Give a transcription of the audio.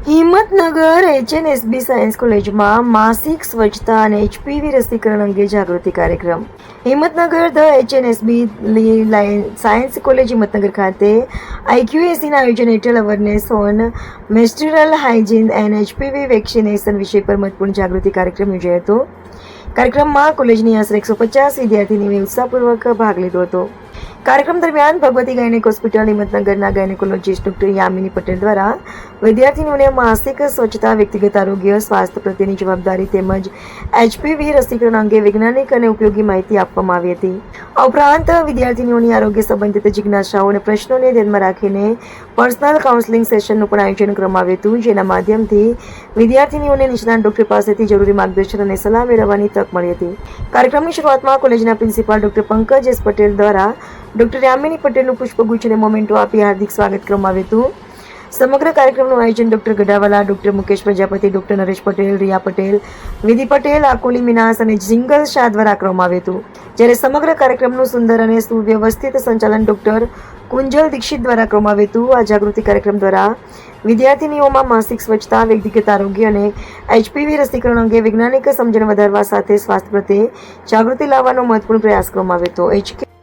Himmatnagar HNSB science કોલેજમાં માસિક સ્વચ્છતા અને HPV રસીકરણ અંગે જાગૃતિ કાર્યક્રમ. Himmatnagar the HNSB science college Himmatnagar ખાતે IQACના આયોજન હેઠળ awareness on menstrual hygiene and HPV vaccination વિષય પર મહત્વપૂર્ણ જાગૃતિ કાર્યક્રમ યોજાયો હતો. કાર્યક્રમમાં કોલેજની આશરે 150 વિદ્યાર્થીનીઓએ ઉત્સાહપૂર્વક ભાગ લીધો હતો. કાર્યક્રમ દરમિયાન ભગવતી ગાયનેક હોસ્પિટલ હિંમતનગરના ગાયનેકોલોજીસ્ટ ડોક્ટર યામિની પટેલ દ્વારા વિદ્યાર્થીનીઓને માસિક સ્વચ્છતા, વ્યક્તિગત આરોગ્ય, સ્વાસ્થ્ય પ્રત્યેની જવાબદારી તેમજ HPV રસીકરણ અંગે વૈજ્ઞાનિક અને ઉપયોગી માહિતી આપવામાં આવી હતી. આ ઉપરાંત વિદ્યાર્થીનીઓની આરોગ્ય સંબંધિત જિજ્ઞાસાઓ અને પ્રશ્નોને ધ્યાનમાં રાખીને પર્સનલ કાઉન્સેલિંગ સેશનનું પણ આયોજન કરવામાં આવ્યું હતું, જેના માધ્યમથી વિદ્યાર્થીનીઓને નિષ્ણાત ડોક્ટર પાસેથી જરૂરી માર્ગદર્શન અને સલાહ મેળવવાની તક મળી હતી. કાર્યક્રમની શરૂઆતમાં કોલેજના principal doctor Pankaj S Patel દ્વારા ડોક્ટર યામિની પટેલનું પુષ્પગુચ્છ અને મોમેન્ટો આપી હાર્દિક સ્વાગત કરવામાં આવ્યું હતું. સમગ્ર કાર્યક્રમનું આયોજન doctor Gadhawala, doctor Mukesh Prajapati, doctor Naresh Patel, Riya Patel, Vidhi Patel, Akoli મિનાસ અને જિંગલ શાહ દ્વારા કરવામાં આવ્યું હતું. જ્યારે સમગ્ર કાર્યક્રમનું સુંદર અને સુવ્યવસ્થિત સંચાલન ડોક્ટર કુંજલ દીક્ષિત દ્વારા કરવામાં આવ્યું હતું. આ જાગૃતિ કાર્યક્રમ દ્વારા વિદ્યાર્થીનીઓમાં માસિક સ્વચ્છતા, વ્યક્તિગત આરોગ્ય અને HPV રસીકરણ અંગે વૈજ્ઞાનિક સમજણ વધારવા સાથે સ્વાસ્થ્ય પ્રત્યે જાગૃતિ લાવવાનો મહત્વપૂર્ણ પ્રયાસ કરવામાં આવ્યો હતો.